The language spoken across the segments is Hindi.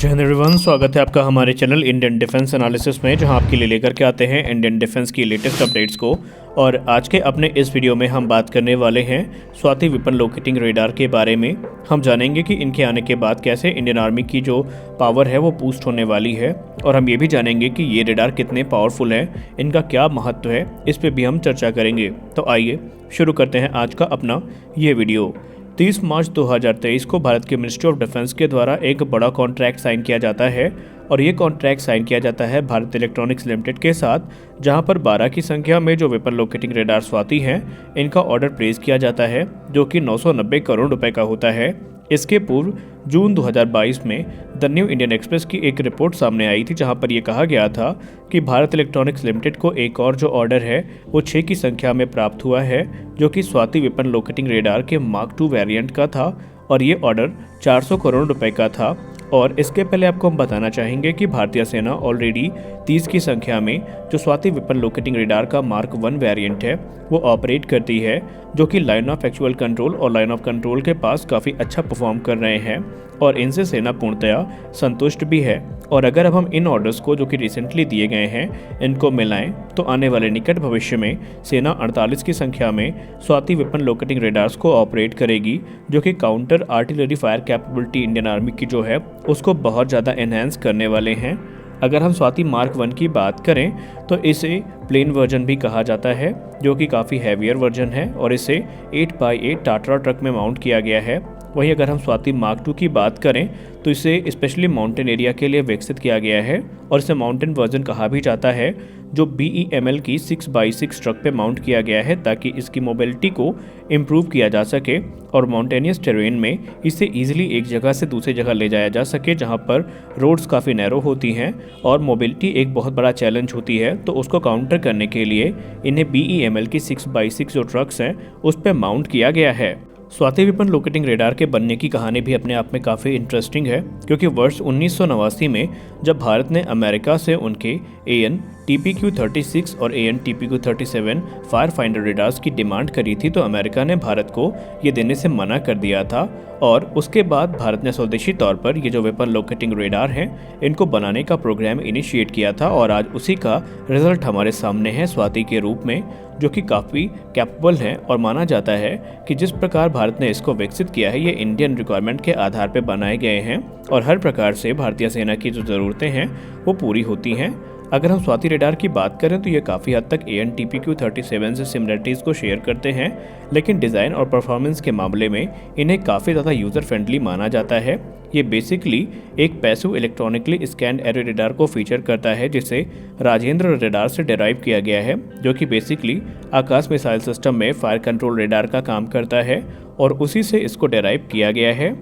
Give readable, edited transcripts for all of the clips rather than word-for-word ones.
जय हिंद एवरीवन, स्वागत है आपका हमारे चैनल इंडियन डिफेंस एनालिसिस में, जहां आपके लिए लेकर के आते हैं इंडियन डिफेंस की लेटेस्ट अपडेट्स को। और आज के अपने इस वीडियो में हम बात करने वाले हैं स्वाति वेपन लोकेटिंग रेडार के बारे में। हम जानेंगे कि इनके आने के बाद कैसे इंडियन आर्मी की जो पावर है वो बूस्ट होने वाली है, और हम ये भी जानेंगे कि ये रेडार कितने पावरफुल हैं, इनका क्या महत्व है, इस पर भी हम चर्चा करेंगे। तो आइए शुरू करते हैं आज का अपना ये वीडियो। 30 मार्च 2023 को भारत के मिनिस्ट्री ऑफ डिफेंस के द्वारा एक बड़ा कॉन्ट्रैक्ट साइन किया जाता है, और ये कॉन्ट्रैक्ट साइन किया जाता है भारत इलेक्ट्रॉनिक्स लिमिटेड के साथ, जहां पर 12 की संख्या में जो वेपन लोकेटिंग रेडार स्वाति हैं, इनका ऑर्डर प्लेस किया जाता है, जो कि 990 करोड़ रुपए का होता है। इसके पूर्व जून 2022 में द न्यू इंडियन एक्सप्रेस की एक रिपोर्ट सामने आई थी, जहां पर यह कहा गया था कि भारत इलेक्ट्रॉनिक्स लिमिटेड को एक और जो ऑर्डर है वो 6 की संख्या में प्राप्त हुआ है, जो कि स्वाति वेपन लोकेटिंग रेडार के मार्क 2 वेरिएंट का था, और ये ऑर्डर 400 करोड़ रुपए का था। और इसके पहले आपको हम बताना चाहेंगे कि भारतीय सेना ऑलरेडी 30 की संख्या में जो स्वाति वेपन लोकेटिंग रेडार का मार्क 1 वेरिएंट है वो ऑपरेट करती है, जो कि लाइन ऑफ एक्चुअल कंट्रोल और लाइन ऑफ कंट्रोल के पास काफ़ी अच्छा परफॉर्म कर रहे हैं, और इनसे सेना पूर्णतया संतुष्ट भी है। और अगर अब हम इन ऑर्डर्स को जो कि रिसेंटली दिए गए हैं इनको मिलाएं, तो आने वाले निकट भविष्य में सेना 48 की संख्या में स्वाति वेपन लोकेटिंग रेडार्स को ऑपरेट करेगी, जो कि counter artillery fire capability Indian army की जो है उसको बहुत ज़्यादा एनहेंस करने वाले हैं। अगर हम स्वाति मार्क 1 की बात करें तो इसे प्लेन वर्जन भी कहा जाता है, जो कि काफ़ी हैवियर वर्जन है, और इसे 8x8 टाटा ट्रक में माउंट किया गया है। वहीं अगर हम स्वाति मार्क 2 की बात करें तो इसे स्पेशली माउंटेन एरिया के लिए विकसित किया गया है, और इसे माउंटेन वर्जन कहा भी जाता है, जो BEML की 6x6 ट्रक पे माउंट किया गया है, ताकि इसकी मोबिलिटी को इम्प्रूव किया जा सके और माउंटेनियस टेरेन में इसे ईजिली एक जगह से दूसरी जगह ले जाया जा सके, जहां पर रोड्स काफ़ी नैरो होती हैं और मोबिलिटी एक बहुत बड़ा चैलेंज होती है। तो उसको काउंटर करने के लिए इन्हें BEML की 6x6 जो ट्रक्स हैं उस पर माउंट किया गया है। स्वाति वेपन लोकेटिंग रेडार के बनने की कहानी भी अपने आप में काफ़ी इंटरेस्टिंग है, क्योंकि वर्ष 1989 में जब भारत ने अमेरिका से उनके AN TPQ-36 और AN TPQ-37 fire finder radars की डिमांड करी थी, तो अमेरिका ने भारत को ये देने से मना कर दिया था, और उसके बाद भारत ने स्वदेशी तौर पर ये जो वेपन लोकेटिंग रेडार हैं इनको बनाने का प्रोग्राम इनिशिएट किया था, और आज उसी का रिजल्ट हमारे सामने है स्वाति के रूप में, जो कि काफ़ी कैपेबल है। और माना जाता है कि जिस प्रकार भारत ने इसको विकसित किया है ये इंडियन रिक्वायरमेंट के आधार पर बनाए गए हैं, और हर प्रकार से भारतीय सेना की जो ज़रूरतें हैं वो पूरी होती हैं। अगर हम स्वाति रेडार की बात करें तो ये काफ़ी हद तक AN TPQ-37 से सिमिलरिटीज़ को शेयर करते हैं, लेकिन डिज़ाइन और परफॉर्मेंस के मामले में इन्हें काफ़ी ज़्यादा यूज़र फ्रेंडली माना जाता है। ये बेसिकली एक passive electronically scanned array radar को फीचर करता है, जिसे राजेंद्र रेडार से डेराइव किया गया है, जो कि बेसिकली आकाश मिसाइल सिस्टम में फायर कंट्रोल रेडार का काम करता है, और उसी से इसको डेराइव किया गया है।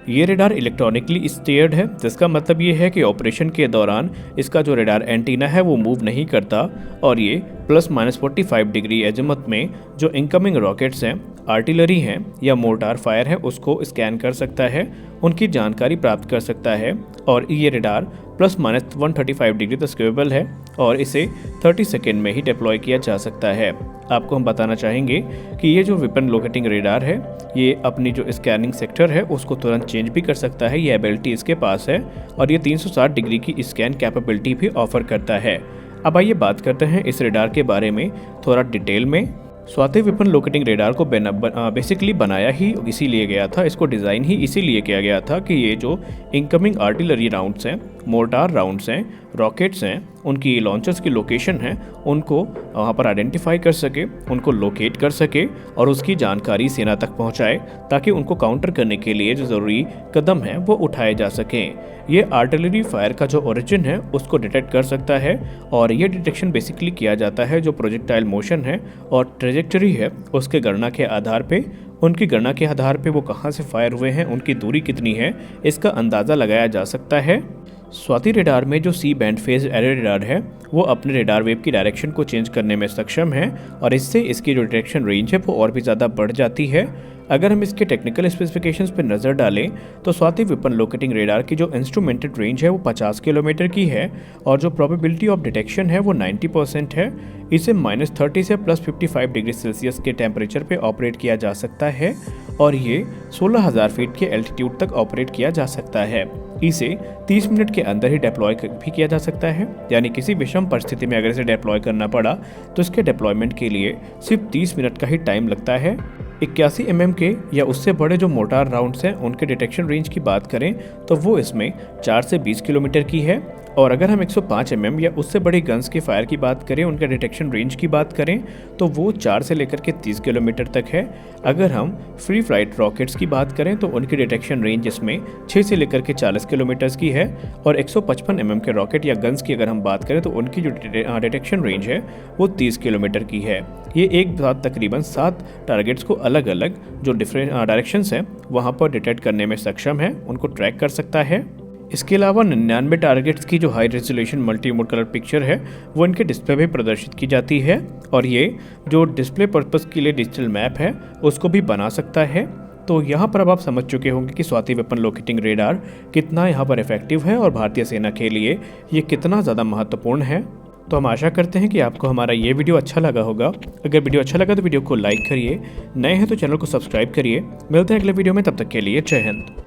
ये रेडार इलेक्ट्रॉनिकली स्टीयर्ड है, जिसका मतलब ये है कि ऑपरेशन के दौरान इसका जो रेडार एंटीना है वो मूव नहीं करता, और ये ±45 डिग्री एजिमुथ में जो इनकमिंग रॉकेट्स हैं, आर्टिलरी हैं या मोर्टार फायर है उसको स्कैन कर सकता है, उनकी जानकारी प्राप्त कर सकता है। और ये रेडार ±135 डिग्री तक स्केलेबल है, और इसे 30 सेकेंड में ही डिप्लॉय किया जा सकता है। आपको हम बताना चाहेंगे कि ये जो वेपन लोकेटिंग रेडार है ये अपनी जो स्कैनिंग सेक्टर है उसको तुरंत चेंज भी कर सकता है, ये एबिलिटी इसके पास है, और ये 360 डिग्री की स्कैन कैपेबिलिटी भी ऑफर करता है। अब आइए बात करते हैं इस रेडार के बारे में थोड़ा डिटेल में। स्वाति वेपन लोकेटिंग रेडार को बेसिकली बनाया ही इसीलिए गया था, इसको डिज़ाइन ही इसीलिए किया गया था कि ये जो इनकमिंग आर्टिलरी राउंड्स हैं, मोर्टार राउंड्स हैं, रॉकेट्स हैं, उनकी लॉन्चर्स की लोकेशन है, उनको वहाँ पर आइडेंटिफाई कर सके, उनको लोकेट कर सके, और उसकी जानकारी सेना तक पहुँचाए, ताकि उनको काउंटर करने के लिए जो ज़रूरी कदम हैं वो उठाए जा सकें। ये आर्टिलरी फायर का जो ओरिजिन है उसको डिटेक्ट कर सकता है, और ये डिटेक्शन बेसिकली किया जाता है जो प्रोजेक्टाइल मोशन है और ट्रेजेक्टरी है उसके गणना के आधार पे, उनकी गणना के आधार पे वो कहाँ से फायर हुए हैं, उनकी दूरी कितनी है, इसका अंदाज़ा लगाया जा सकता है। स्वाति रेडार में जो C band phased array radar है वो अपने रेडार वेव की डायरेक्शन को चेंज करने में सक्षम है, और इससे इसकी जो डिटेक्शन रेंज है वो और भी ज़्यादा बढ़ जाती है। अगर हम इसके टेक्निकल स्पेसिफिकेशंस पर नज़र डालें तो स्वाति वेपन लोकेटिंग रेडार की जो इंस्ट्रूमेंटेड रेंज है वो 50 किलोमीटर की है, और जो प्रोबेबिलिटी ऑफ डिटेक्शन है वो 90% है। इसे -30 से +55 डिग्री सेल्सियस के टेम्परेचर पे ऑपरेट किया जा सकता है, और ये 16,000 फीट के एल्टीट्यूड तक ऑपरेट किया जा सकता है। इसे 30 मिनट के अंदर ही डिप्लॉय भी किया जा सकता है, यानी किसी विषम परिस्थिति में अगर इसे डिप्लॉय करना पड़ा तो इसके डिप्लॉयमेंट के लिए सिर्फ 30 मिनट का ही टाइम लगता है। 81 mm के या उससे बड़े जो मोटार राउंड्स हैं उनके डिटेक्शन रेंज की बात करें तो वो इसमें 4 से 20 किलोमीटर की है। और अगर हम 105 mm या उससे बड़ी गन्स के फायर की बात करें, उनके डिटेक्शन रेंज की बात करें तो वो 4 से लेकर के 30 किलोमीटर तक है। अगर हम फ्री फ्लाइट रॉकेट्स की बात करें तो उनकी डिटेक्शन रेंज इसमें 6 से लेकर के 40 किलोमीटर की है। और 155 mm के रॉकेट या गन्स की अगर हम बात करें तो उनकी जो डिटेक्शन रेंज है वो 30 किलोमीटर की है। ये एक साथ तकरीबन 7 टारगेट्स को अलग अलग जो डिफरेंट डायरेक्शंस हैं वहाँ पर डिटेक्ट करने में सक्षम है, उनको ट्रैक कर सकता है। इसके अलावा 99 टारगेट्स की जो high resolution multi mode colour picture है वो इनके डिस्प्ले पे प्रदर्शित की जाती है। और ये जो डिस्प्ले पर्पस के लिए डिजिटल मैप है उसको भी बना सकता है। तो यहाँ पर अब आप समझ चुके होंगे कि स्वाति वेपन लोकेटिंग रेडार कितना यहाँ पर इफेक्टिव है और भारतीय सेना के लिए ये कितना ज़्यादा महत्वपूर्ण है। तो हम आशा करते हैं कि आपको हमारा ये वीडियो अच्छा लगा होगा। अगर वीडियो अच्छा लगा तो वीडियो को लाइक करिए, नए हैं तो चैनल को सब्सक्राइब करिए। मिलते हैं अगले वीडियो में, तब तक के लिए जय हिंद।